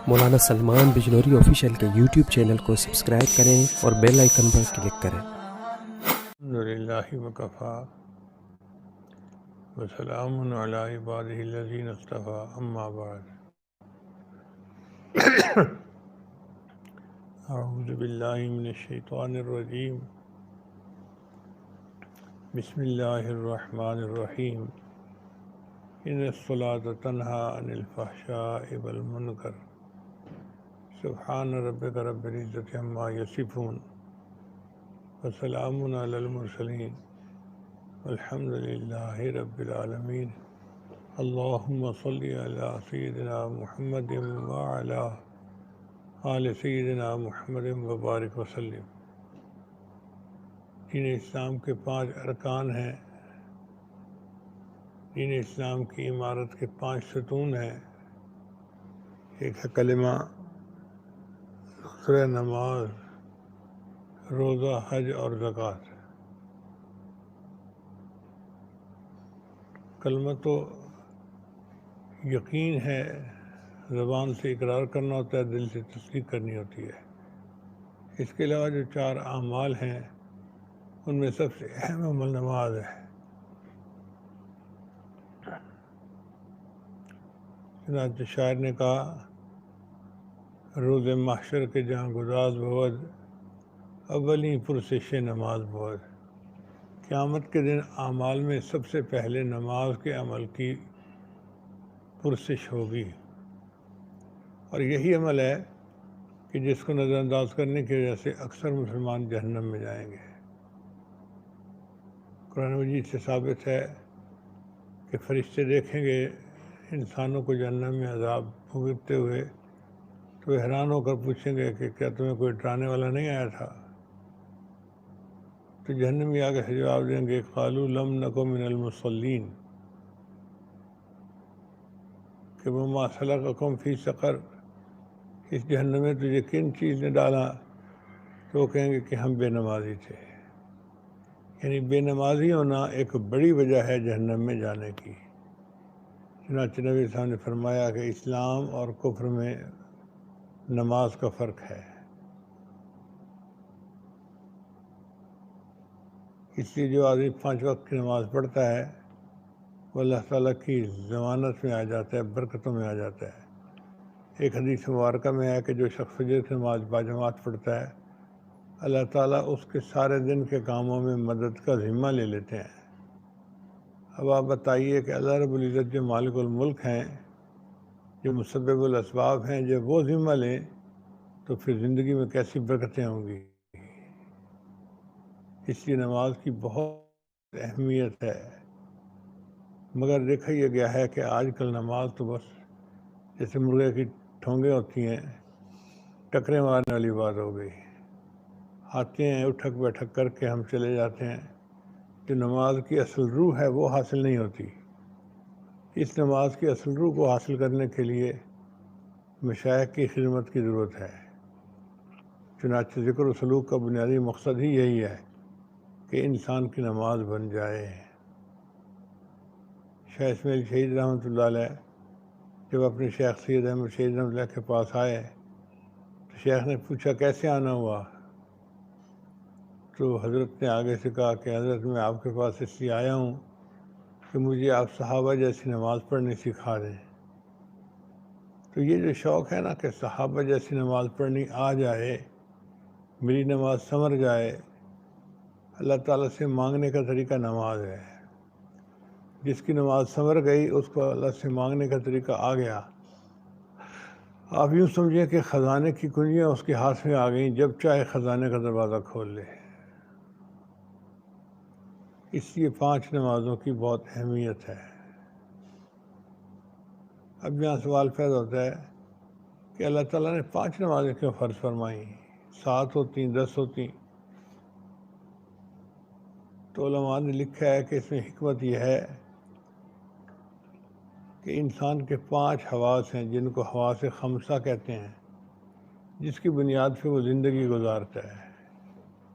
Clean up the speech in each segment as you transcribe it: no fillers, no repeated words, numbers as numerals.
مولانا Salman Bijnori official کے YouTube channel کو subscribe کریں اور بیل آئیکن پر کلک کریں۔ الحمدللہ وکفیٰ وسلام علی عبادہ الذین اصطفیٰ اما بعد اعوذ باللہ من الشیطان الرجیم بسم اللہ الرحمن الرحیم ان الصلاۃ تنہی عن الفحشاء والمنکر سبحان ربک رب العزۃ عما یصفون وسلام علی المرسلین والحمد للہ رب العالمین اللہم صلی علی سیدنا محمد وعلی آل سیدنا محمد وبارک وسلم۔ دین اسلام کے 5 ارکان ہیں، دین اسلام کی عمارت کے 5 ستون ہیں۔ ایک ہے کلمہ، دوسرا نماز، روزہ، حج اور زکوٰۃ۔ کلمہ تو یقین ہے، زبان سے اقرار کرنا ہوتا ہے، دل سے تصدیق کرنی ہوتی ہے۔ اس کے علاوہ جو 4 اعمال ہیں ان میں سب سے اہم عمل نماز ہے۔ چنانچہ شاعر نے کہا، روز محشر کے جہاں گزاز بود، اولیں پرسش نماز بود۔ قیامت کے دن اعمال میں سب سے پہلے نماز کے عمل کی پرسش ہوگی، اور یہی عمل ہے کہ جس کو نظر انداز کرنے کی وجہ سے اکثر مسلمان جہنم میں جائیں گے۔ قرآن مجید سے ثابت ہے کہ فرشتے دیکھیں گے انسانوں کو جہنم میں عذاب بھگتتے ہوئے تو وہ حیران ہو کر پوچھیں گے کہ کیا تمہیں کوئی ڈرانے والا نہیں آیا تھا؟ تو جہنمی آگے سے جواب دیں گے، قالوا لم نک من المصلین، کہ وما سلککم فی سقر، اس جہنم میں تجھے کن چیز نے ڈالا؟ تو وہ کہیں گے کہ ہم بے نمازی تھے۔ یعنی بے نمازی ہونا ایک بڑی وجہ ہے جہنم میں جانے کی۔ چنانچہ نبی صاحب نے فرمایا کہ اسلام اور کفر میں نماز کا فرق ہے۔ اس لیے جو آدمی 5 وقت کی نماز پڑھتا ہے وہ اللہ تعالیٰ کی ضمانت میں آ جاتا ہے، برکتوں میں آ جاتا ہے۔ ایک حدیث مبارکہ میں ہے کہ جو شخص فجر کی نماز باجماعت پڑھتا ہے، اللہ تعالیٰ اس کے سارے دن کے کاموں میں مدد کا ذمہ لے لیتے ہیں۔ اب آپ بتائیے کہ اللہ رب العزت جو مالک الملک ہیں، جو مسبب الاسباب ہیں، جب وہ ذمہ لیں تو پھر زندگی میں کیسی برکتیں ہوں گی۔ اس لیے نماز کی بہت اہمیت ہے، مگر دیکھا یہ گیا ہے کہ آج کل نماز تو بس جیسے مرغے کی ٹھونگیں ہوتی ہیں، ٹکرے مارنے والی بات ہو گئی۔ آتے ہیں اٹھک بیٹھک کر کے ہم چلے جاتے ہیں، جو نماز کی اصل روح ہے وہ حاصل نہیں ہوتی۔ اس نماز کی اصل روح کو حاصل کرنے کے لیے مشائخ کی خدمت کی ضرورت ہے۔ چنانچہ ذکر و سلوک کا بنیادی مقصد ہی یہی ہے کہ انسان کی نماز بن جائے۔ شاہ اسماعیل شہید رحمۃ اللہ علیہ جب اپنے شیخ سید احمد شہید رحمۃ اللہ کے پاس آئے تو شیخ نے پوچھا کیسے آنا ہوا؟ تو حضرت نے آگے سے کہا کہ حضرت میں آپ کے پاس اس لیے آیا ہوں کہ مجھے آپ صحابہ جیسی نماز پڑھنی سکھا دیں۔ تو یہ جو شوق ہے نا کہ صحابہ جیسی نماز پڑھنی آ جائے، میری نماز سنور جائے، اللہ تعالیٰ سے مانگنے کا طریقہ نماز ہے۔ جس کی نماز سنور گئی اس کو اللہ سے مانگنے کا طریقہ آ گیا۔ آپ یوں سمجھیں کہ خزانے کی کنجیاں اس کے ہاتھ میں آ گئیں، جب چاہے خزانے کا دروازہ کھول لے۔ اس لیے 5 نمازوں کی بہت اہمیت ہے۔ اب یہاں سوال پیدا ہوتا ہے کہ اللہ تعالیٰ نے 5 نمازیں کیوں فرض فرمائیں؟ 7 ہوتی، 10 ہوتی۔ تو علماء نے لکھا ہے کہ اس میں حکمت یہ ہے کہ انسان کے 5 حواس ہیں جن کو حواس خمسہ کہتے ہیں، جس کی بنیاد پہ وہ زندگی گزارتا ہے۔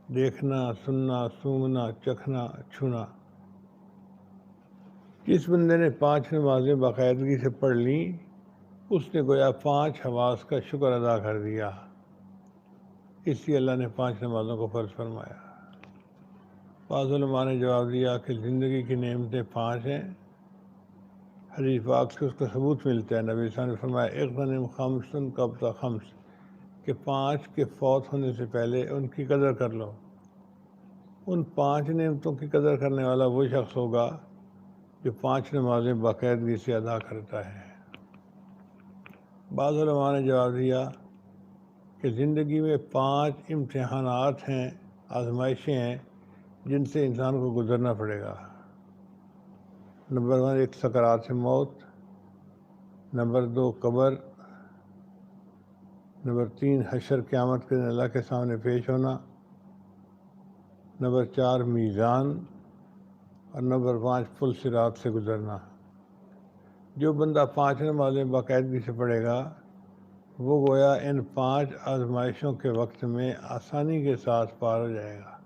دیکھنا، سننا، سونگنا، چکھنا، چھونا۔ جس بندے نے 5 نمازیں باقاعدگی سے پڑھ لیں اس نے گویا 5 حواس کا شکر ادا کر دیا، اس لیے اللہ نے 5 نمازوں کو فرض فرمایا۔ بعض علماء نے جواب دیا کہ زندگی کی نعمتیں 5 ہیں، حدیث پاک سے اس کا ثبوت ملتا ہے۔ نبی صلی اللہ علیہ وسلم نے فرمایا اغتنم خمسن قبل خمس، کہ 5 کے فوت ہونے سے پہلے ان کی قدر کر لو۔ ان 5 نعمتوں کی قدر کرنے والا وہ شخص ہوگا جو 5 نمازیں باقاعدگی سے ادا کرتا ہے۔ بعض علماء نے جواب دیا کہ زندگی میں 5 امتحانات ہیں، آزمائشیں ہیں جن سے انسان کو گزرنا پڑے گا۔ نمبر 1 ایک سکرات موت، نمبر 2 قبر، نمبر 3 حشر قیامت کے دن اللہ کے سامنے پیش ہونا، نمبر 4 میزان، اور نمبر 5 پل صراط سے گزرنا۔ جو بندہ 5 نمازیں باقاعدگی سے پڑھے گا وہ گویا ان 5 آزمائشوں کے وقت میں آسانی کے ساتھ پار ہو جائے گا،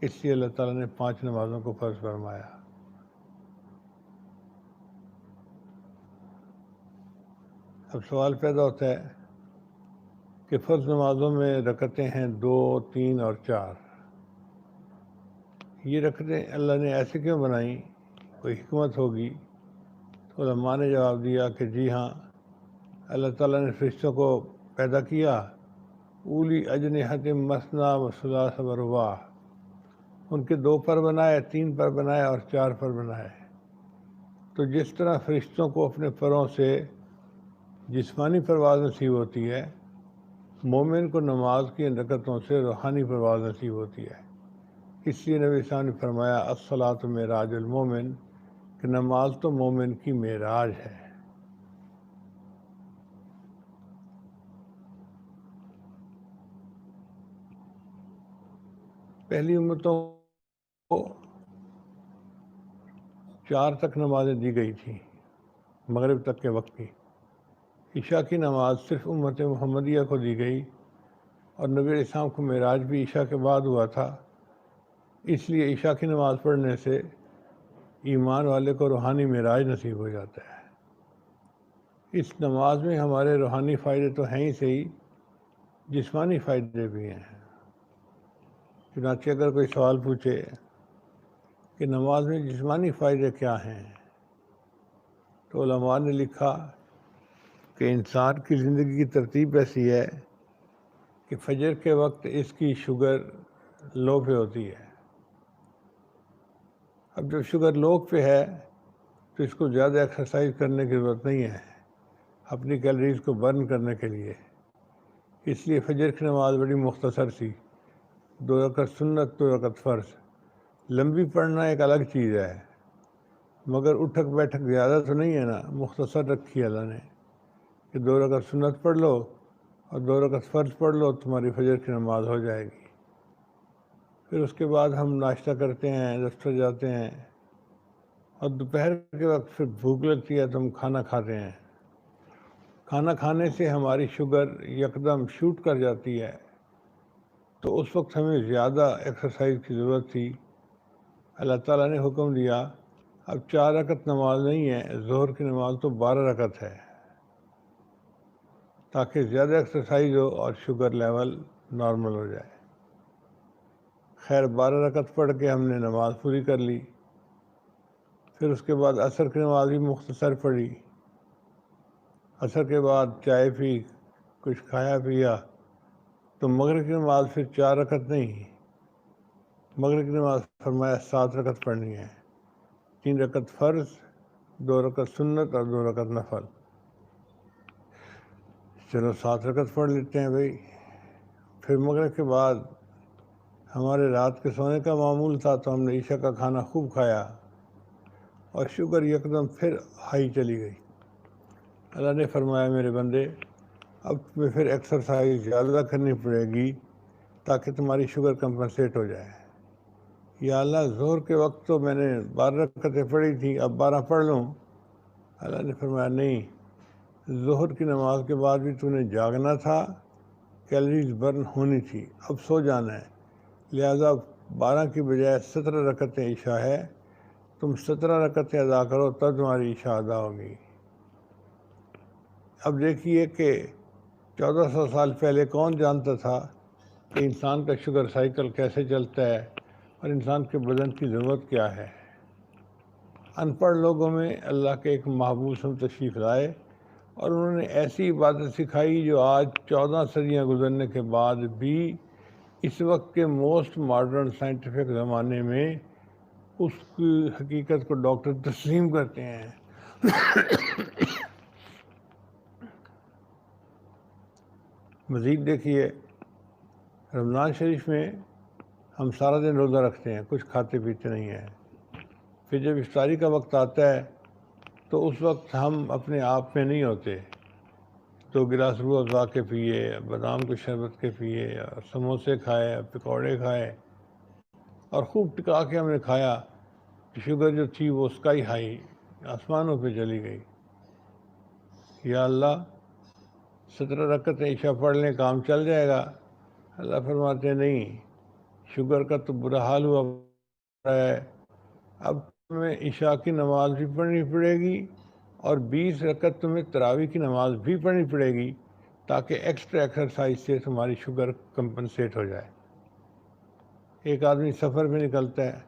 اس لیے اللہ تعالیٰ نے 5 نمازوں کو فرض فرمایا۔ اب سوال پیدا ہوتا ہے کہ فرض نمازوں میں رکعتیں ہیں 2، 3 اور 4، یہ رکعتیں اللہ نے ایسے کیوں بنائیں؟ کوئی حکمت ہوگی؟ تو علماء نے جواب دیا کہ جی ہاں، اللہ تعالیٰ نے فرشتوں کو پیدا کیا، اولی اجنحۃ مثنی و ثلاث و رباع، ان کے 2 پر بنائے، 3 پر بنائے اور 4 پر بنائے۔ تو جس طرح فرشتوں کو اپنے پروں سے جسمانی پرواز نصیب ہوتی ہے، مومن کو نماز کی ان رکعتوں سے روحانی پرواز نصیب ہوتی ہے۔ اس لیے نبی صلی اللہ علیہ وسلم نے فرمایا الصلاۃ معراج المومن، کہ نماز تو مومن کی معراج ہے۔ پہلی امتوں کو 4 تک نمازیں دی گئی تھیں، مغرب تک کے وقت کی۔ عشاء کی نماز صرف امت محمدیہ کو دی گئی، اور نبی علیہ السلام کو معراج بھی عشاء کے بعد ہوا تھا، اس لیے عشاء کی نماز پڑھنے سے ایمان والے کو روحانی معراج نصیب ہو جاتا ہے۔ اس نماز میں ہمارے روحانی فائدے تو ہیں ہی صحیح، جسمانی فائدے بھی ہیں۔ چنانچہ اگر کوئی سوال پوچھے کہ نماز میں جسمانی فائدے کیا ہیں، تو علماء نے لکھا کہ انسان کی زندگی کی ترتیب ایسی ہے کہ فجر کے وقت اس کی شوگر لو پہ ہوتی ہے۔ اب جب شوگر لو پہ ہے تو اس کو زیادہ ایکسرسائز کرنے کی ضرورت نہیں ہے اپنی کیلریز کو برن کرنے کے لیے، اس لیے فجر کی نماز بڑی مختصر سی، 2 رکعت سنت، 2 رکعت فرض۔ لمبی پڑھنا ایک الگ چیز ہے، مگر اٹھک بیٹھک زیادہ تو نہیں ہے نا، مختصر رکھی ہے اللہ نے کہ 2 رکعت سنت پڑھ لو اور 2 رکعت فرض پڑھ لو، تمہاری فجر کی نماز ہو جائے گی۔ پھر اس کے بعد ہم ناشتہ کرتے ہیں، دفتر جاتے ہیں، اور دوپہر کے وقت پھر بھوک لگتی ہے تو ہم کھانا کھاتے ہیں۔ کھانا کھانے سے ہماری شوگر یکدم شوٹ کر جاتی ہے، تو اس وقت ہمیں زیادہ ایکسرسائز کی ضرورت تھی۔ اللہ تعالیٰ نے حکم دیا اب 4 رکعت نماز نہیں ہے، ظہر کی نماز تو 12 رکعت ہے، تاکہ زیادہ ایکسرسائز ہو اور شوگر لیول نارمل ہو جائے۔ خیر 12 رکعت پڑھ کے ہم نے نماز پوری کر لی۔ پھر اس کے بعد عصر کی نماز بھی مختصر پڑھی۔ عصر کے بعد چائے پی، کچھ کھایا پیا، تو مغرب کی نماز پھر 4 رکعت نہیں، مغرب کی نماز فرمایا 7 رکعت پڑھنی ہے، 3 رکعت فرض، 2 رکعت سنت اور 2 رکعت نفل۔ چلو 7 رکعت پڑھ لیتے ہیں بھائی۔ پھر مغرب کے بعد ہمارے رات کے سونے کا معمول تھا، تو ہم نے عشاء کا کھانا خوب کھایا اور شوگر یکدم پھر ہائی چلی گئی۔ اللہ نے فرمایا میرے بندے اب تمہیں پھر ایکسرسائز زیادہ کرنی پڑے گی تاکہ تمہاری شوگر کمپنسیٹ ہو جائے۔ یا اللہ ظہر کے وقت تو میں نے 12 رکعتیں پڑھی تھی، اب 12 پڑھ لوں؟ اللہ نے فرمایا نہیں، ظہر کی نماز کے بعد بھی تو نے جاگنا تھا، کیلریز برن ہونی تھی، اب سو جانا ہے، لہذا 12 کی بجائے 17 رکعتیں عشاء ہے، تم 17 رکعتیں ادا کرو تب تمہاری عشاء ادا ہوگی۔ اب دیکھیے کہ 1400 سال پہلے کون جانتا تھا کہ انسان کا شوگر سائیکل کیسے چلتا ہے اور انسان کے بدن کی ضرورت کیا ہے۔ ان پڑھ لوگوں میں اللہ کے ایک محبوب ہم تشریف لائے اور انہوں نے ایسی عبادت سکھائی جو آج 14 صدیاں گزرنے کے بعد بھی اس وقت کے موسٹ ماڈرن سائنٹیفک زمانے میں اس کی حقیقت کو ڈاکٹر تسلیم کرتے ہیں۔ مزید دیکھیے، رمضان شریف میں ہم سارا دن روزہ رکھتے ہیں، کچھ کھاتے پیتے نہیں ہیں، پھر جب افطاری کا وقت آتا ہے تو اس وقت ہم اپنے آپ میں نہیں ہوتے، 2 گلاس روح افزا کے پیے، بادام کے شربت کے پیے، سموسے کھائے، پکوڑے کھائے اور خوب ٹکا کے ہم نے کھایا، شوگر جو تھی وہ اسکائی ہائی آسمانوں پہ چلی گئی۔ یا اللہ 17 رکعتیں عشاء پڑھ لیں کام چل جائے گا۔ اللہ فرماتے نہیں، شوگر کا تو برا حال ہوا ہے، اب تمہیں عشاء کی نماز بھی پڑھنی پڑے گی اور 20 رکعت تمہیں تراویح کی نماز بھی پڑھنی پڑے گی تاکہ ایکسٹرا ایکسرسائز سے تمہاری شوگر کمپنسیٹ ہو جائے۔ ایک آدمی سفر میں نکلتا ہے،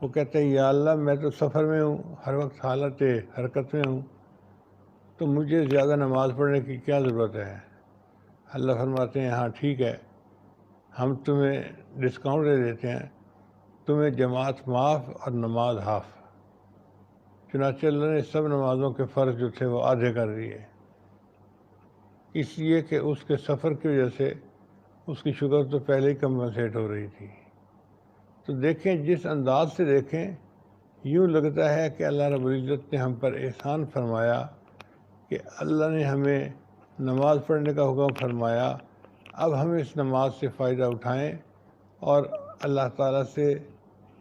وہ کہتا ہے یا اللہ میں تو سفر میں ہوں، ہر وقت حالت حرکت میں ہوں، تو مجھے زیادہ نماز پڑھنے کی کیا ضرورت ہے؟ اللہ فرماتے ہیں ہاں ٹھیک ہے، ہم تمہیں ڈسکاؤنٹ دے دیتے ہیں، تمہیں جماعت معاف اور نماز ہاف۔ چنانچہ اللہ نے سب نمازوں کے فرض جو تھے وہ آدھے کر دیے، اس لیے کہ اس کے سفر کی وجہ سے اس کی شوگر تو پہلے ہی کمپنسیٹ ہو رہی تھی۔ تو دیکھیں جس انداز سے دیکھیں، یوں لگتا ہے کہ اللہ رب العزت نے ہم پر احسان فرمایا کہ اللہ نے ہمیں نماز پڑھنے کا حکم فرمایا، اب ہم اس نماز سے فائدہ اٹھائیں اور اللہ تعالیٰ سے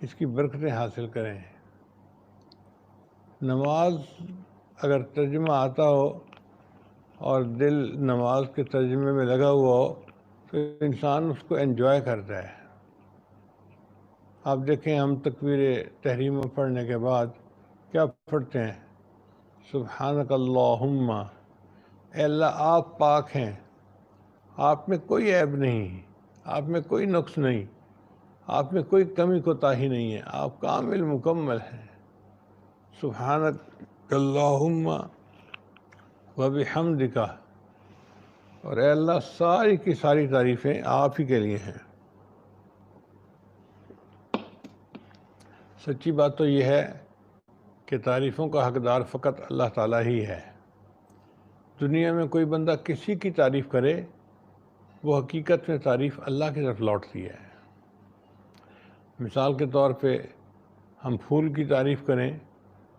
اس کی برکتیں حاصل کریں۔ نماز اگر ترجمہ آتا ہو اور دل نماز کے ترجمے میں لگا ہوا ہو تو انسان اس کو انجوائے کرتا ہے۔ آپ دیکھیں ہم تکبیر تحریمہ پڑھنے کے بعد کیا پڑھتے ہیں؟ سبحانک اللہم، اے اللہ آپ پاک ہیں، آپ میں کوئی عیب نہیں، آپ میں کوئی نقص نہیں، آپ میں کوئی کمی کوتاہی نہیں ہے، آپ کامل مکمل ہیں۔ سبحانک اللہم وبحمدک، اور اے اللہ ساری کی ساری تعریفیں آپ ہی کے لیے ہیں۔ سچی بات تو یہ ہے کہ تعریفوں کا حقدار فقط اللہ تعالیٰ ہی ہے۔ دنیا میں کوئی بندہ کسی کی تعریف کرے وہ حقیقت میں تعریف اللہ کی طرف لوٹتی ہے۔ مثال کے طور پہ ہم پھول کی تعریف کریں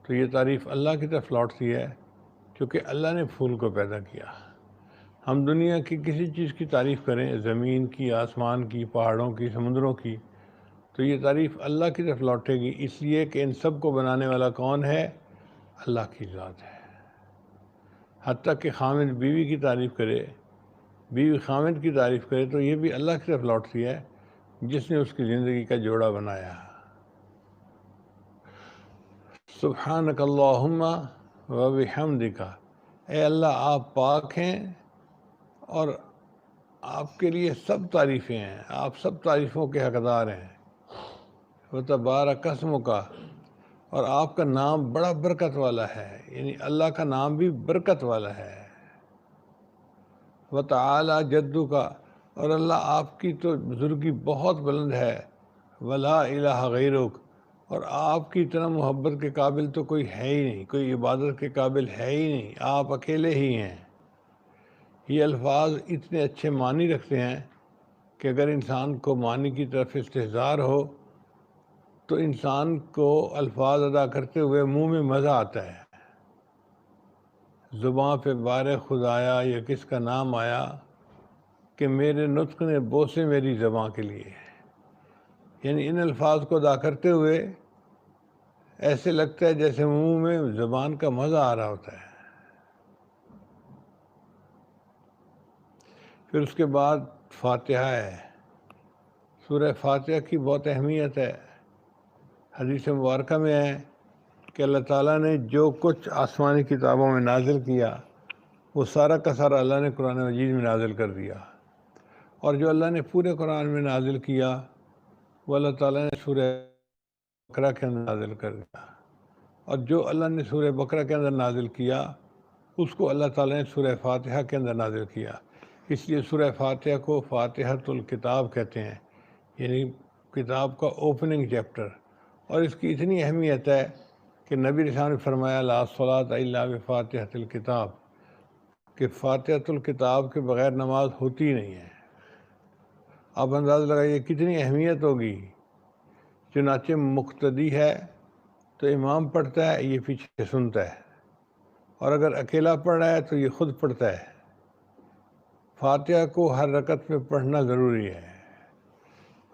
تو یہ تعریف اللہ کی طرف لوٹتی ہے کیونکہ اللہ نے پھول کو پیدا کیا۔ ہم دنیا کی کسی چیز کی تعریف کریں، زمین کی، آسمان کی، پہاڑوں کی، سمندروں کی، تو یہ تعریف اللہ کی طرف لوٹے گی، اس لیے کہ ان سب کو بنانے والا کون ہے؟ اللہ کی ذات ہے۔ حتیٰ کہ خامد بیوی کی تعریف کرے، بیوی خامد کی تعریف کرے تو یہ بھی اللہ کی طرف لوٹتی ہے جس نے اس کی زندگی کا جوڑا بنایا۔ سبحانک اللہم وبحمدک، اے اللہ آپ پاک ہیں اور آپ کے لیے سب تعریفیں ہیں، آپ سب تعریفوں کے حقدار ہیں۔ وتبارک اسمک، اور آپ کا نام بڑا برکت والا ہے، یعنی اللہ کا نام بھی برکت والا ہے۔ وتعالی جدک، اور اللہ آپ کی تو بزرگی بہت بلند ہے۔ ولا الہ غیرک، اور آپ کی طرح محبت کے قابل تو کوئی ہے ہی نہیں، کوئی عبادت کے قابل ہے ہی نہیں، آپ اکیلے ہی ہیں۔ یہ الفاظ اتنے اچھے معنی رکھتے ہیں کہ اگر انسان کو معنی کی طرف استحضار ہو تو انسان کو الفاظ ادا کرتے ہوئے منہ میں مزہ آتا ہے۔ زباں پہ بار خدایا یا کس کا نام آیا کہ میرے نطق نے بوسے میری زباں کے لیے، یعنی ان الفاظ کو ادا کرتے ہوئے ایسے لگتا ہے جیسے منہ میں زبان کا مزہ آ رہا ہوتا ہے۔ پھر اس کے بعد فاتحہ ہے۔ سورہ فاتحہ کی بہت اہمیت ہے۔ حدیث مبارکہ میں ہے کہ اللہ تعالیٰ نے جو کچھ آسمانی کتابوں میں نازل کیا وہ سارا کا سارا اللہ نے قرآن مجید میں نازل کر دیا، اور جو اللہ نے پورے قرآن میں نازل کیا وہ اللہ تعالیٰ نے سورہ بقرہ کے اندر نازل کر دیا، اور جو اللہ نے سورہ بقرہ کے اندر نازل کیا اس کو اللہ تعالیٰ نے سورہ فاتحہ کے اندر نازل کیا۔ اس لیے سورہ فاتحہ کو فاتحۃ الکتاب کہتے ہیں، یعنی کتاب کا اوپننگ چیپٹر۔ اور اس کی اتنی اہمیت ہے کہ نبی علیہ السلام نے فرمایا لا صلاۃ الا بفاتحۃ الکتاب، کہ فاتحۃ الکتاب کے بغیر نماز ہوتی نہیں ہے۔ آپ اندازہ لگائیے کتنی اہمیت ہوگی۔ چنانچہ مقتدی ہے تو امام پڑھتا ہے، یہ پیچھے سنتا ہے، اور اگر اکیلا پڑھ رہا ہے تو یہ خود پڑھتا ہے۔ فاتحہ کو ہر رکعت میں پڑھنا ضروری ہے۔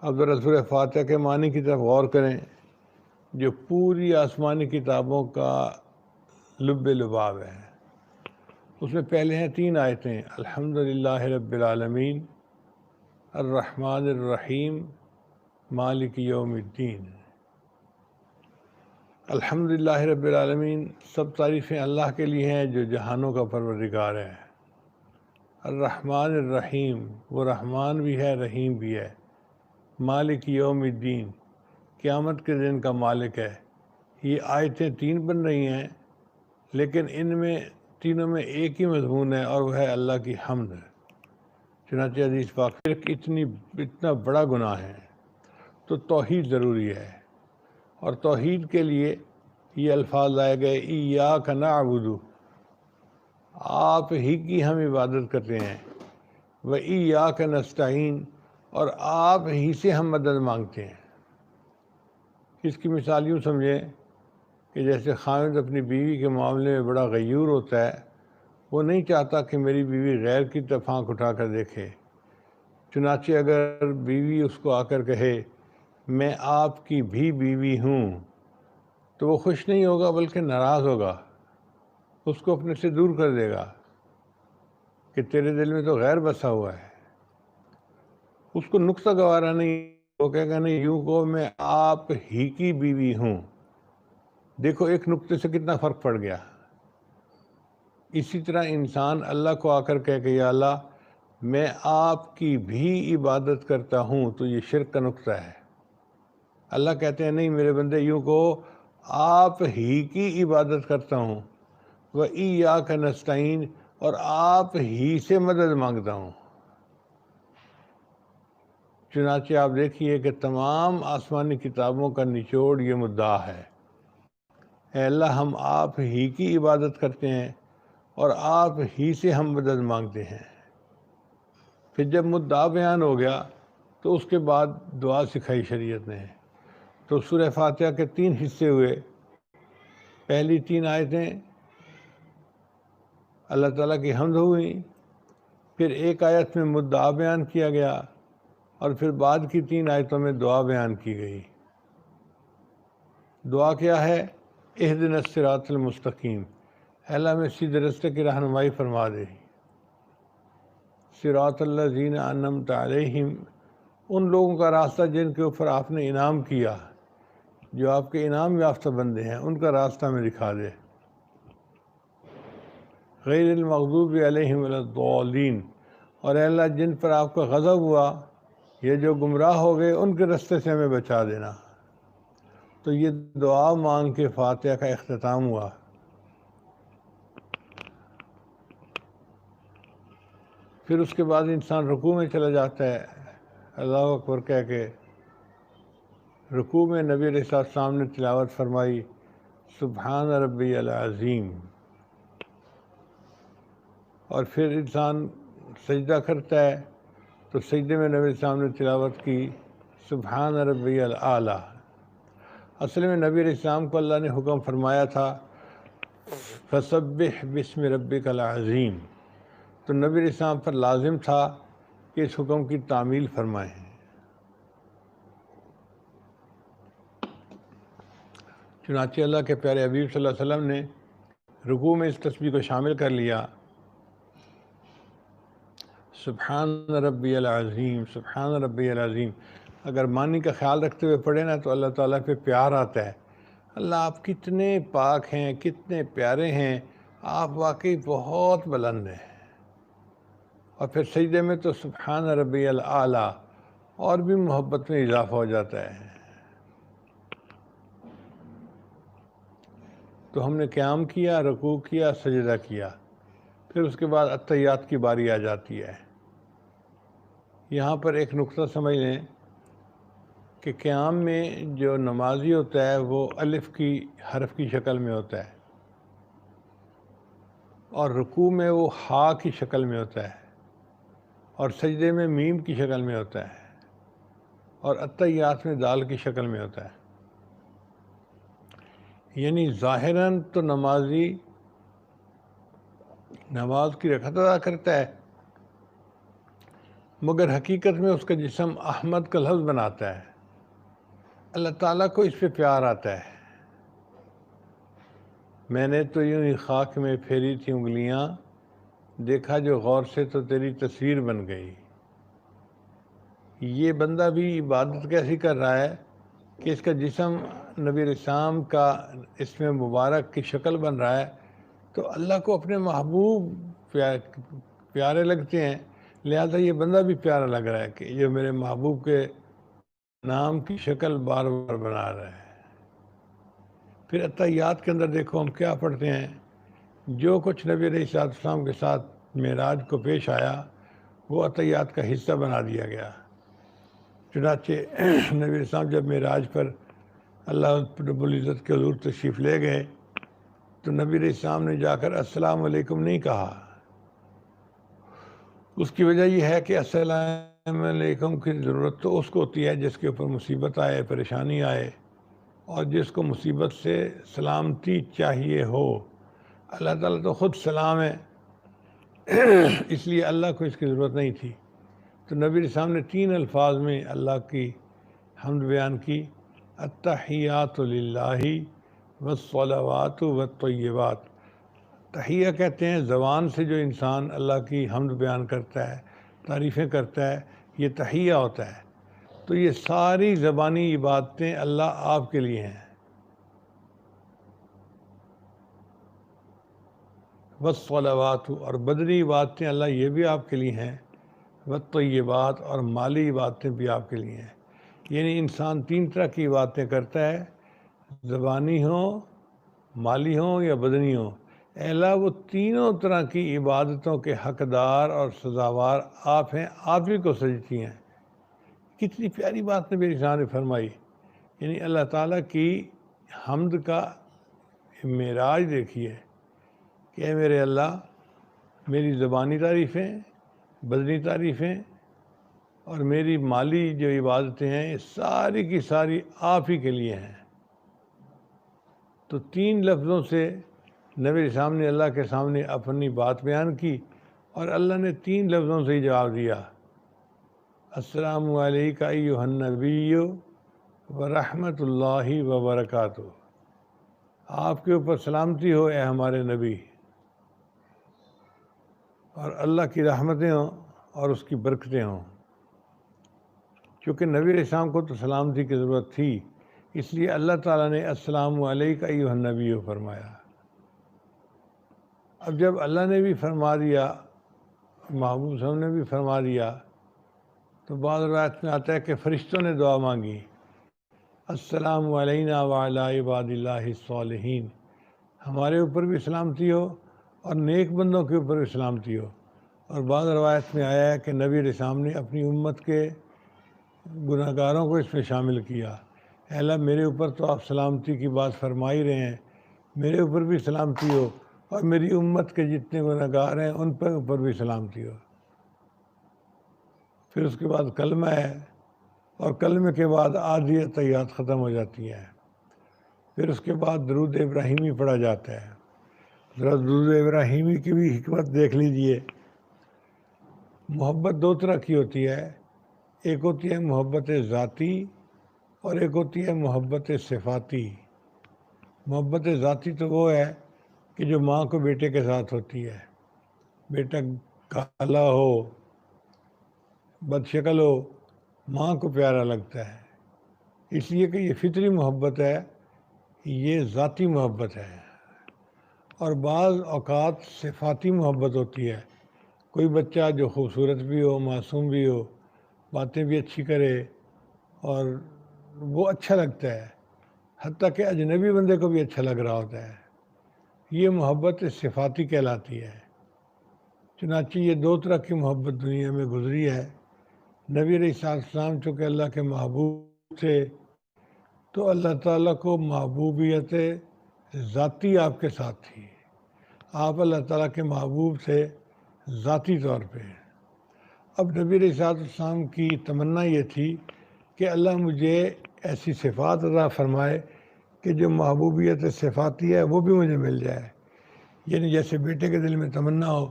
اب ذرا سورہ فاتحہ کے معنی کی طرف غور کریں، جو پوری آسمانی کتابوں کا لب لباب ہے۔ اس میں پہلے ہیں 3 آیتیں، الحمدللہ رب العالمین، الرحمن الرحیم، مالک یوم الدین۔ الحمدللہ رب العالمین، سب تعریفیں اللہ کے لیے ہیں جو جہانوں کا پروردگار ہے۔ الرحمن الرحیم، وہ رحمان بھی ہے رحیم بھی ہے۔ مالک یوم الدین، قیامت کے دن کا مالک ہے۔ یہ آیتیں 3 بن رہی ہیں، لیکن ان میں تینوں میں ایک ہی مضمون ہے، اور وہ ہے اللہ کی حمد۔ چنانچہ حدیث پاک اتنا بڑا گناہ ہے تو توحید ضروری ہے، اور توحید کے لیے یہ الفاظ لائے گئے ایاک نعبد، آپ ہی کی ہم عبادت کرتے ہیں، و ایاک نستعین، اور آپ ہی سے ہم مدد مانگتے ہیں۔ اس کی مثال یوں سمجھیں کہ جیسے خاوند اپنی بیوی کے معاملے میں بڑا غیور ہوتا ہے، وہ نہیں چاہتا کہ میری بیوی غیر کی طرف آنکھ اٹھا کر دیکھے۔ چنانچہ اگر بیوی اس کو آ کر کہے میں آپ کی بھی بیوی ہوں، تو وہ خوش نہیں ہوگا بلکہ ناراض ہوگا، اس کو اپنے سے دور کر دے گا کہ تیرے دل میں تو غیر بسا ہوا ہے۔ اس کو نقطہ گوارا نہیں، وہ کہے گا نہیں، یوں کو میں آپ ہی کی بیوی ہوں۔ دیکھو ایک نقطے سے کتنا فرق پڑ گیا۔ اسی طرح انسان اللہ کو آ کر کہے کہ یا اللہ میں آپ کی بھی عبادت کرتا ہوں، تو یہ شرک کا نقطہ ہے۔ اللہ کہتے ہیں نہیں میرے بندے، یوں کو آپ ہی کی عبادت کرتا ہوں، وَإِيَّاكَ نَسْتَعِينُ، اور آپ ہی سے مدد مانگتا ہوں۔ چنانچہ آپ دیکھیے کہ تمام آسمانی کتابوں کا نچوڑ یہ مدعا ہے، اے اللہ ہم آپ ہی کی عبادت کرتے ہیں اور آپ ہی سے ہم مدد مانگتے ہیں۔ پھر جب مدعا بیان ہو گیا تو اس کے بعد دعا سکھائی شریعت نے۔ تو سورہ فاتحہ کے 3 حصے ہوئے۔ پہلی 3 آیتیں اللہ تعالیٰ کی حمد ہوئی، پھر ایک آیت میں مدعا بیان کیا گیا، اور پھر بعد کی 3 آیتوں میں دعا بیان کی گئی۔ دعا کیا ہے؟ اہدنا الصراط المستقیم، اے اللہ میں سیدھے راستے کی رہنمائی فرما دے۔ صراط الذین انعمت علیہم، ان لوگوں کا راستہ جن کے اوپر آپ نے انعام کیا، جو آپ کے انعام یافتہ بندے ہیں، ان کا راستہ میں دکھا دے۔ غیر المغضوب علیہم ولا الضالین، اور اے اللہ جن پر آپ کا غضب ہوا یہ جو گمراہ ہو گئے ان کے راستے سے ہمیں بچا دینا۔ تو یہ دعا مانگ کے فاتحہ کا اختتام ہوا۔ پھر اس کے بعد انسان رکوع میں چلا جاتا ہے، اللہ اکبر کہہ کے۔ رکوع میں نبی علیہ السلام نے تلاوت فرمائی سبحان ربی العظیم، اور پھر انسان سجدہ کرتا ہے تو سجدے میں نبی علیہ السلام نے تلاوت کی سبحان ربی الاعلیٰ۔ اصل میں نبی علیہ السلام کو اللہ نے حکم فرمایا تھا فسبح بسم ربک العظیم، تو نبی علیہ السلام پر لازم تھا کہ اس حکم کی تعمیل فرمائیں۔ چنانچہ اللہ کے پیارے حبیب صلی اللہ علیہ وسلم نے رکوع میں اس تسبیح کو شامل کر لیا، سبحان ربی العظیم سبحان ربی العظیم۔ اگر معنی کا خیال رکھتے ہوئے پڑھے نا تو اللہ تعالیٰ پہ پیار آتا ہے۔ اللہ آپ کتنے پاک ہیں، کتنے پیارے ہیں، آپ واقعی بہت بلند ہیں. اور پھر سجدے میں تو سبحان ربی الاعلیٰ اور بھی محبت میں اضافہ ہو جاتا ہے. تو ہم نے قیام کیا، رکوع کیا، سجدہ کیا، پھر اس کے بعد اتحیات کی باری آ جاتی ہے. یہاں پر ایک نقطہ سمجھ لیں کہ قیام میں جو نمازی ہوتا ہے وہ الف کی حرف کی شکل میں ہوتا ہے، اور رکوع میں وہ ہا کی شکل میں ہوتا ہے، اور سجدے میں میم کی شکل میں ہوتا ہے، اور اتحیات میں دال کی شکل میں ہوتا ہے. یعنی ظاہراً تو نمازی نماز کی رکعت ادا کرتا ہے، مگر حقیقت میں اس کا جسم احمد کا لفظ بناتا ہے. اللہ تعالیٰ کو اس پہ پیار آتا ہے. میں نے تو یوں ہی خاک میں پھیری تھی انگلیاں، دیکھا جو غور سے تو تیری تصویر بن گئی. یہ بندہ بھی عبادت کیسی کر رہا ہے کہ اس کا جسم نبی الاسلام کا اس میں مبارک کی شکل بن رہا ہے، تو اللہ کو اپنے محبوب پیارے لگتے ہیں، لہذا یہ بندہ بھی پیارا لگ رہا ہے کہ یہ میرے محبوب کے نام کی شکل بار بار بنا رہا ہے. پھر اتحیات کے اندر دیکھو ہم کیا پڑھتے ہیں. جو کچھ نبی علیہ السلام کے ساتھ معراج کو پیش آیا وہ اتحیات کا حصہ بنا دیا گیا. چنانچہ نبی علیہ السلام جب معراج پر اللہ رب العزت کے حضور تشریف لے گئے تو نبی علیہ السلام نے جا کر السلام علیکم نہیں کہا. اس کی وجہ یہ ہے کہ السلام علیکم کی ضرورت تو اس کو ہوتی ہے جس کے اوپر مصیبت آئے، پریشانی آئے، اور جس کو مصیبت سے سلامتی چاہیے ہو. اللہ تعالیٰ تو خود سلام ہے، اس لیے اللہ کو اس کی ضرورت نہیں تھی. تو نبی علیہ السلام نے 3 الفاظ میں اللہ کی حمد بیان کی: التحیات للہ والصلوات والطیبات. تحیہ کہتے ہیں زبان سے جو انسان اللہ کی حمد بیان کرتا ہے، تعریفیں کرتا ہے، یہ تحیہ ہوتا ہے. تو یہ ساری زبانی عبادتیں اللہ آپ کے لیے ہیں. والصلوات، اور بدنی عبادتیں اللہ یہ بھی آپ کے لیے ہیں. والطیبات، اور مالی عبادتیں بھی آپ کے لیے ہیں. یعنی انسان 3 طرح کی عبادتیں کرتا ہے، زبانی ہوں، مالی ہوں یا بدنی ہوں. اے اللہ وہ تینوں طرح کی عبادتوں کے حقدار اور سزاوار آپ ہیں، آپ ہی کو سجدتی ہیں. کتنی پیاری بات نبی علیہ السلام نے فرمائی. یعنی اللہ تعالیٰ کی حمد کا معراج دیکھیے کہ اے میرے اللہ، میری زبانی تعریفیں، بدنی تعریفیں اور میری مالی جو عبادتیں ہیں یہ ساری کی ساری آپ ہی کے لیے ہیں. تو 3 لفظوں سے نبی علیہ السلام نے اللہ کے سامنے اپنی بات بیان کی، اور اللہ نے 3 لفظوں سے ہی جواب دیا: السلام علیکہ ایھا النبی ورحمۃ اللہ وبرکاتہ. آپ کے اوپر سلامتی ہو اے ہمارے نبی، اور اللہ کی رحمتیں ہوں اور اس کی برکتیں ہوں. چونکہ نبی علیہ السلام کو تو سلامتی کی ضرورت تھی، اس لیے اللہ تعالیٰ نے السلام علیکہ ایھا النبی فرمایا. اب جب اللہ نے بھی فرما دیا، محبوب صاحب نے بھی فرما دیا، تو بعض روایت میں آتا ہے کہ فرشتوں نے دعا مانگی: السلام علینا وعلی عباد اللہ الصالحین. ہمارے اوپر بھی سلامتی ہو اور نیک بندوں کے اوپر بھی سلامتی ہو. اور بعض روایت میں آیا ہے کہ نبی علیہ السلام نے اپنی امت کے گناہ گاروں کو اس میں شامل کیا. اے اللہ میرے اوپر تو آپ سلامتی کی بات فرما ہی رہے ہیں، میرے اوپر بھی سلامتی ہو، اور میری امت کے جتنے گناہ گار ہیں ان پر اوپر بھی سلامتی ہو. پھر اس کے بعد کلمہ ہے، اور کلمے کے بعد آدھی اتحیات ختم ہو جاتی ہیں. پھر اس کے بعد درود ابراہیمی پڑھا جاتا ہے. ذرا درود ابراہیمی کی بھی حکمت دیکھ لیجئے. محبت 2 طرح کی ہوتی ہے، ایک ہوتی ہے محبت ذاتی اور ایک ہوتی ہے محبت صفاتی. محبت ذاتی تو وہ ہے کہ جو ماں کو بیٹے کے ساتھ ہوتی ہے. بیٹا کالا ہو، بد شکل ہو، ماں کو پیارا لگتا ہے، اس لیے کہ یہ فطری محبت ہے، یہ ذاتی محبت ہے. اور بعض اوقات صفاتی محبت ہوتی ہے. کوئی بچہ جو خوبصورت بھی ہو، معصوم بھی ہو، باتیں بھی اچھی کرے اور وہ اچھا لگتا ہے، حتیٰ کہ اجنبی بندے کو بھی اچھا لگ رہا ہوتا ہے، یہ محبت صفاتی کہلاتی ہے. چنانچہ یہ دو طرح کی محبت دنیا میں گزری ہے. نبی علیہ السلام چونکہ اللہ کے محبوب تھے تو اللہ تعالیٰ کو محبوبیت ذاتی آپ کے ساتھ تھی. آپ اللہ تعالیٰ کے محبوب تھے ذاتی طور پہ. اب نبی علیہ السلام کی تمنا یہ تھی کہ اللہ مجھے ایسی صفات عطا فرمائے کہ جو محبوبیت صفاتی ہے وہ بھی مجھے مل جائے. یعنی جیسے بیٹے کے دل میں تمنا ہو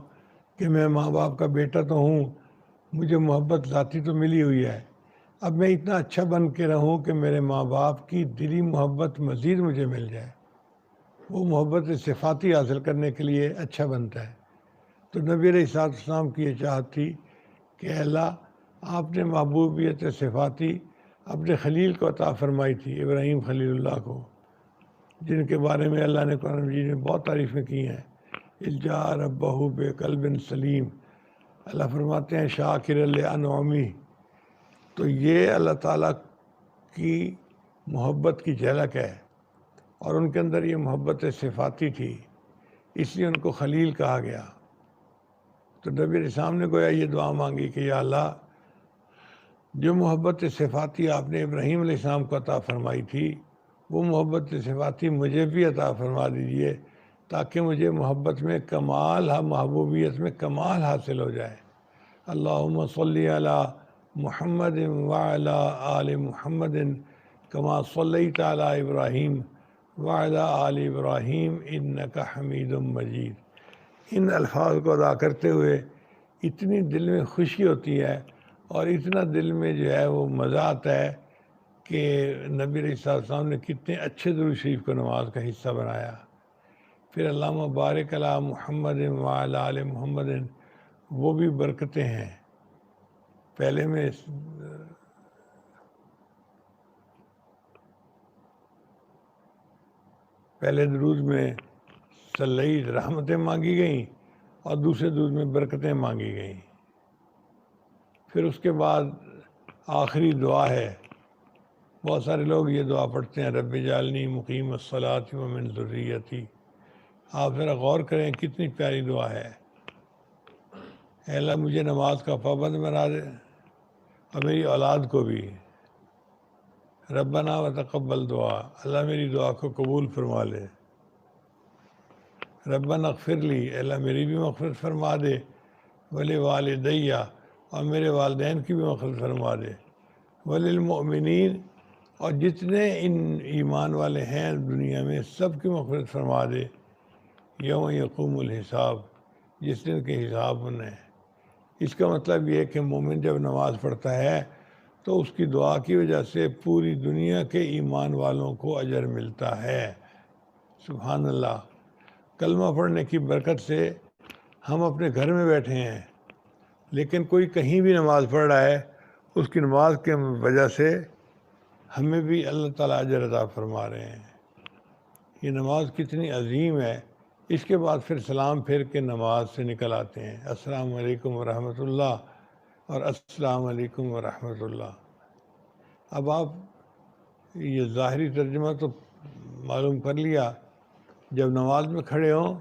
کہ میں ماں باپ کا بیٹا تو ہوں، مجھے محبت ذاتی تو ملی ہوئی ہے، اب میں اتنا اچھا بن کے رہوں کہ میرے ماں باپ کی دلی محبت مزید مجھے مل جائے. وہ محبت صفاتی حاصل کرنے کے لیے اچھا بنتا ہے. تو نبی علیہ السلام کی یہ چاہت تھی کہ اللہ آپ نے محبوبیت صفاتی اپنے خلیل کو عطا فرمائی تھی، ابراہیم خلیل اللہ کو، جن کے بارے میں اللہ نے قرآن مجید میں بہت تعریفیں کی ہیں. الجا ربہ بقلب سلیم، اللہ فرماتے ہیں شاکر لانعمی. تو یہ اللہ تعالیٰ کی محبت کی جھلک ہے اور ان کے اندر یہ محبت صفاتی تھی، اس لیے ان کو خلیل کہا گیا. تو نبی علیہ السلام نے گویا یہ دعا مانگی کہ یا اللہ جو محبت صفاتی آپ نے ابراہیم علیہ السلام کو عطا فرمائی تھی وہ محبت صفاتی مجھے بھی عطا فرما دیجیے تاکہ مجھے محبت میں کمال، محبوبیت میں کمال حاصل ہو جائے. اللہم صلی علی محمد وعلی آل محمد کما صلیت علی ابراہیم وعلی آل ابراہیم انک حمید مجید. ان الفاظ کو ادا کرتے ہوئے اتنی دل میں خوشی ہوتی ہے اور اتنا دل میں جو ہے وہ مزہ آتا ہے کہ نبی علیہ السلام نے کتنے اچھے درود شریف کو نماز کا حصہ بنایا. پھر اللہم بارک علی محمد وعلی آل محمد، وہ بھی برکتیں ہیں. پہلے درود میں صلی رحمتیں مانگی گئیں اور دوسرے درود میں برکتیں مانگی گئیں. پھر اس کے بعد آخری دعا ہے. بہت سارے لوگ یہ دعا پڑھتے ہیں رب اجعلنی مقیم الصلاۃ ومن ذریتی. آپ ذرا غور کریں کتنی پیاری دعا ہے. اے اللہ مجھے نماز کا پابند بنا دے اور میری اولاد کو بھی. ربنا وتقبل دعا، اللہ میری دعا کو قبول فرما لے. ربنا اغفر لی، اللہ میری بھی مغفرت فرما دے. ولوالدیہ، اور میرے والدین کی بھی مغفرت فرما دے. وللمؤمنین، اور جتنے ان ایمان والے ہیں دنیا میں سب کی مغفرت فرما دے. یوم یقوم الحساب، جس دن کے حساب ہونا ہے. اس کا مطلب یہ ہے کہ مومن جب نماز پڑھتا ہے تو اس کی دعا کی وجہ سے پوری دنیا کے ایمان والوں کو اجر ملتا ہے. سبحان اللہ. کلمہ پڑھنے کی برکت سے ہم اپنے گھر میں بیٹھے ہیں لیکن کوئی کہیں بھی نماز پڑھ رہا ہے، اس کی نماز کے وجہ سے ہمیں بھی اللہ تعالیٰ اجر عطا فرما رہے ہیں. یہ نماز کتنی عظیم ہے. اس کے بعد پھر سلام پھیر کے نماز سے نکل آتے ہیں. السلام علیکم ورحمۃ اللہ اور السلام علیکم ورحمۃ اللہ. اب آپ یہ ظاہری ترجمہ تو معلوم کر لیا. جب نماز میں کھڑے ہوں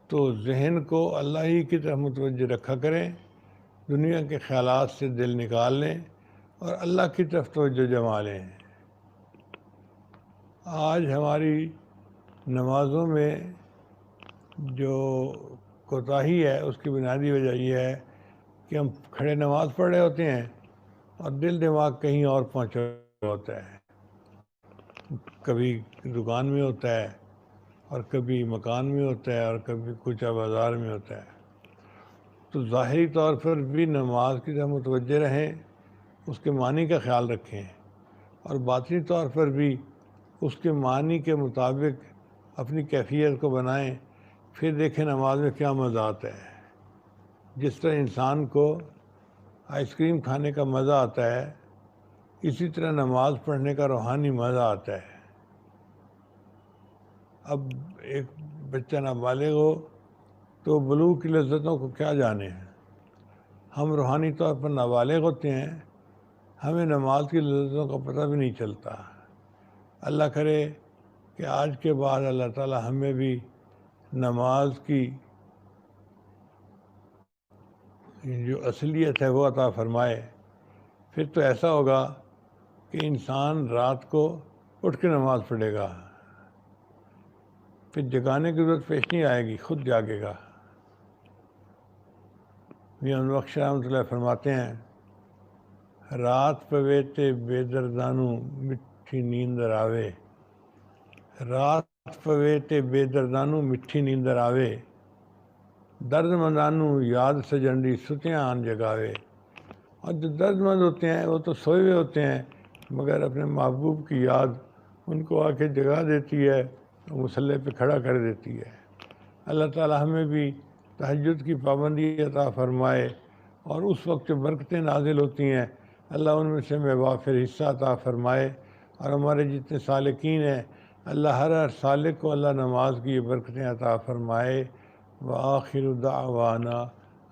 تو ذہن کو اللہ ہی کی طرف متوجہ رکھا کریں، دنیا کے خیالات سے دل نکال لیں اور اللہ کی طرف توجہ جما لیں. آج ہماری نمازوں میں جو کوتاہی ہے اس کی بنیادی وجہ یہ ہے کہ ہم کھڑے نماز پڑھ رہے ہوتے ہیں اور دل دماغ کہیں اور پہنچا ہوتا ہے. کبھی دکان میں ہوتا ہے اور کبھی مکان میں ہوتا ہے اور کبھی کوچہ بازار میں ہوتا ہے. تو ظاہری طور پر بھی نماز کی طرف متوجہ رہیں، اس کے معنی کا خیال رکھیں، اور باطنی طور پر بھی اس کے معنی کے مطابق اپنی کیفیت کو بنائیں. پھر دیکھیں نماز میں کیا مزہ آتا ہے. جس طرح انسان کو آئس کریم کھانے کا مزہ آتا ہے، اسی طرح نماز پڑھنے کا روحانی مزہ آتا ہے. اب ایک بچہ نابالغ ہو تو بلوغ کی لذتوں کو کیا جانے ہیں. ہم روحانی طور پر نابالغ ہوتے ہیں، ہمیں نماز کی لذتوں کا پتہ بھی نہیں چلتا. اللہ کرے کہ آج کے بعد اللہ تعالی ہمیں بھی نماز کی جو اصلیت ہے وہ عطا فرمائے. پھر تو ایسا ہوگا کہ انسان رات کو اٹھ کے نماز پڑھے گا، پھر جگانے کی ضرورت پیش نہیں آئے گی، خود جاگے گا. میاں بخش رحمۃ اللہ فرماتے ہیں، رات پویتے بے دردانو مٹھی نیندر آوے، رات پویتے بے دردانو مٹھی نیندر آوے، درد مندانو یاد سجنڈی ستیاں آن جگاوے. اور جو درد مند ہوتے ہیں وہ تو سوئے ہوئے ہوتے ہیں، مگر اپنے محبوب کی یاد ان کو آ کے جگا دیتی ہے، مصلی پہ کھڑا کر دیتی ہے. اللہ تعالی ہمیں بھی تہجد کی پابندی عطا فرمائے، اور اس وقت جو برکتیں نازل ہوتی ہیں اللہ ان میں سے ہمیں وافر حصہ عطا فرمائے. اور ہمارے جتنے سالکین ہیں اللہ ہر سالک کو اللہ نماز کی یہ برکتیں عطا فرمائے. وآخر دعوانا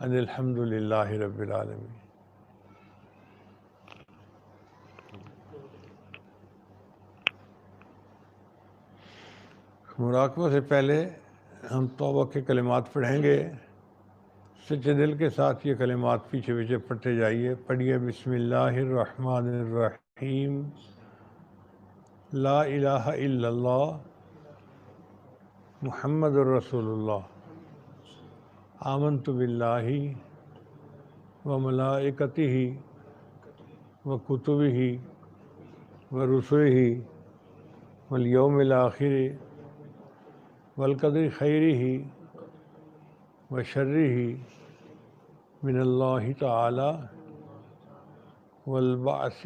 ان الحمد للہ رب العالمین. مراقبہ سے پہلے ہم توبہ کے کلمات پڑھیں گے. سچے دل کے ساتھ یہ کلمات پیچھے پیچھے پڑھتے جائیے. پڑھیے بسم اللہ الرحمن الرحیم. لا الہ الا اللہ محمد الرسول اللہ. آمنت باللہ و ملائکتہ و کتبہ و رسلہ والیوم الآخر والقدر خیرہ و شرہ من اللہ تعالی والبعث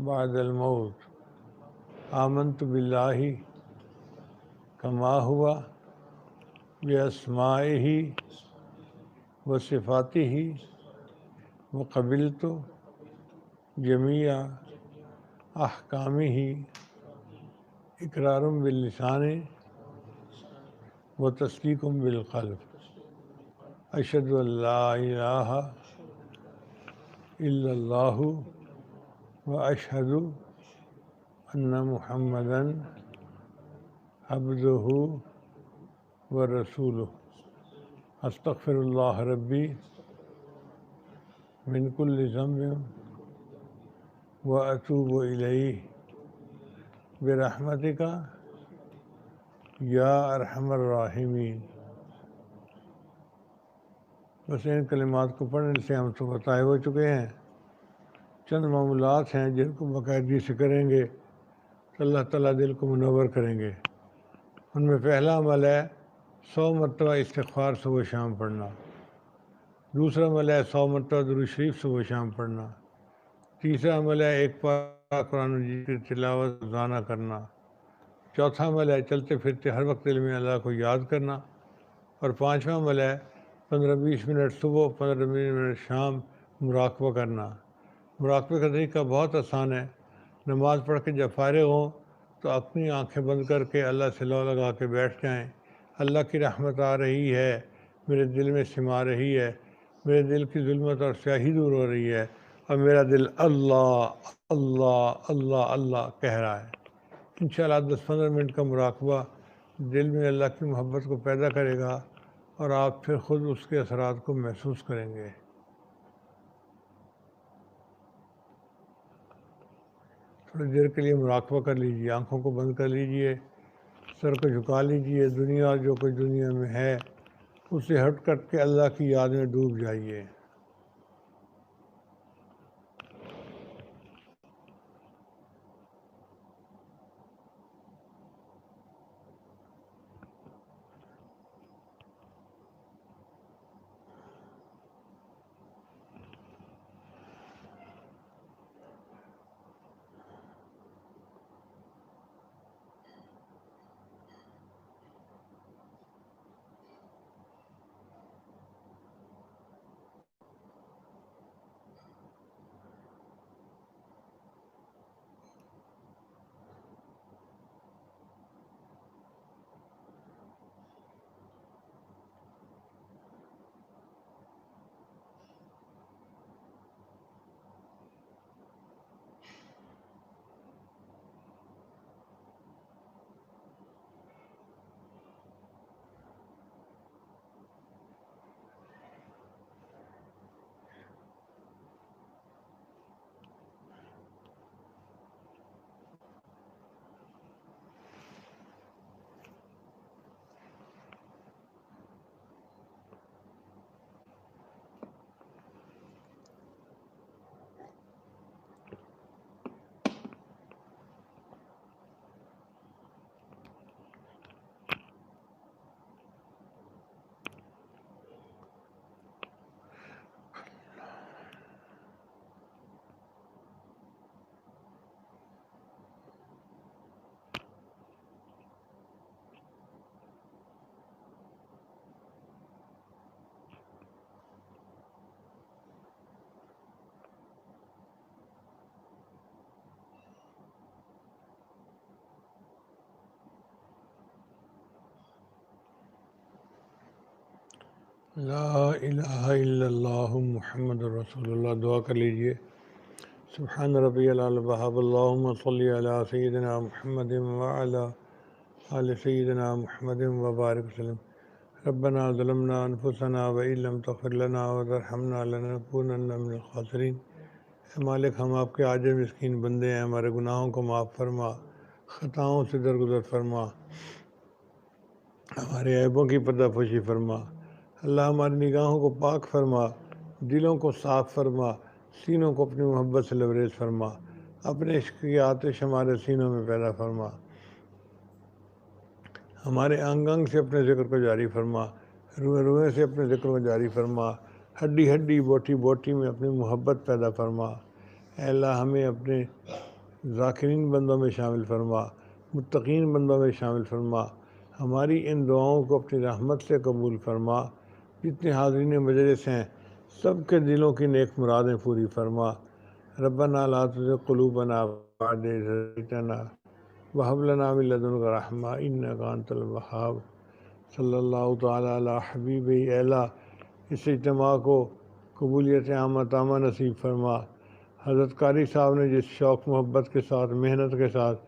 بعد الموت. آمنت باللہ کما ہوا باسمائہ و صفاتہ و قبلت جمیع احکامہ اقرار باللسان و تصدیق بالقلب. اشہد ان لا الہ الا اللہ و اشہد ان محمدً عبدہ و رسولہ. استغفر اللہ ربی من کل ذنب و اتوب الیہ برحمتک یا ارحم الراحمین. بس ان کلمات کو پڑھنے سے ہم تو بتائے ہو چکے ہیں. چند معمولات ہیں جن کو باقاعدگی سے کریں گے تو اللہ تعالیٰ دل کو منور کریں گے. ان میں پہلا عمل ہے 100 مرتبہ استغفار صبح شام پڑھنا. دوسرا عمل ہے 100 مرتبہ درود شریف صبح شام پڑھنا. تیسرا عمل ہے ایک پارہ قرآن مجید کی تلاوت روزانہ کرنا. چوتھا عمل ہے چلتے پھرتے ہر وقت دل میں اللہ کو یاد کرنا. اور پانچواں عمل ہے 15-20 منٹ صبح 15 منٹ شام مراقبہ کرنا. مراقبے کا طریقہ بہت آسان ہے. نماز پڑھ کے جب فارغ ہوں تو اپنی آنکھیں بند کر کے اللہ سے لو لگا کے بیٹھ جائیں. اللہ کی رحمت آ رہی ہے، میرے دل میں سما رہی ہے، میرے دل کی ظلمت اور سیاہی دور ہو رہی ہے، اور میرا دل اللہ اللہ اللہ اللہ کہہ رہا ہے. انشاءاللہ 10-15 منٹ کا مراقبہ دل میں اللہ کی محبت کو پیدا کرے گا، اور آپ پھر خود اس کے اثرات کو محسوس کریں گے. تھوڑی دیر کے لیے مراقبہ کر لیجیے، آنکھوں کو بند کر لیجیے، سر کو جھکا لیجیے. دنیا جو کچھ دنیا میں ہے اسے ہٹ کر کے اللہ کی یاد میں ڈوب جائیے. لا الہ الا اللہ محمد رسول اللہ. دعا کر لیجئے. سبحان ربی العلی وحب اللہم صلی علی سیدنا محمد وعلی آل سیدنا محمد وبارک وسلم. ربنا ظلمنا انفسنا وإن لم تغفر لنا وترحمنا لنکونن من الخاسرین. اے مالک، ہم آپ کے عاجز مسکین بندے ہیں، ہمارے گناہوں کو معاف فرما، خطاؤں سے درگزر فرما، ہمارے عیبوں کی پردہ پوشی فرما. اللہ ہماری نگاہوں کو پاک فرما، دلوں کو صاف فرما، سینوں کو اپنی محبت سے لبریز فرما، اپنے عشق کی آتش ہمارے سینوں میں پیدا فرما، ہمارے انگ انگ سے اپنے ذکر کو جاری فرما، روئے روئے سے اپنے ذکر کو جاری فرما، ہڈی ہڈی بوٹی بوٹی میں اپنی محبت پیدا فرما. اے اللہ، ہمیں اپنے ذاکرین بندوں میں شامل فرما، متقین بندوں میں شامل فرما. ہماری ان دعاؤں کو اپنی رحمت سے قبول فرما. جتنے حاضرین مجلس ہیں سب کے دلوں کی نیک مرادیں پوری فرما. ربنا لا تزغ قلوبنا بعد إذ هديتنا وهب لنا من لدنك رحمة إنك أنت الوهاب. صلی اللہ تعالیٰ علی حبیب. اے اللہ، اس اجتماع کو قبولیت عامہ تامہ نصیب فرما. حضرت قاری صاحب نے جس شوق محبت کے ساتھ، محنت کے ساتھ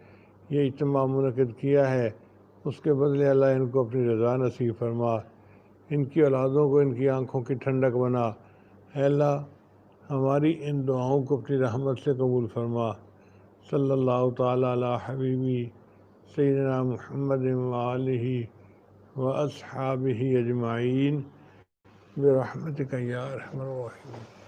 یہ اجتماع منعقد کیا ہے، اس کے بدلے اللہ ان کو اپنی رضا نصیب فرما، ان کی اولادوں کو ان کی آنکھوں کی ٹھنڈک بنا. اے اللہ، ہماری ان دعاؤں کو اپنی رحمت سے قبول فرما. صلی اللہ تعالیٰ علی حبیبی سیدنا محمد وآلہ وأصحابہ اجمعین برحمتک یا ارحم الراحمین.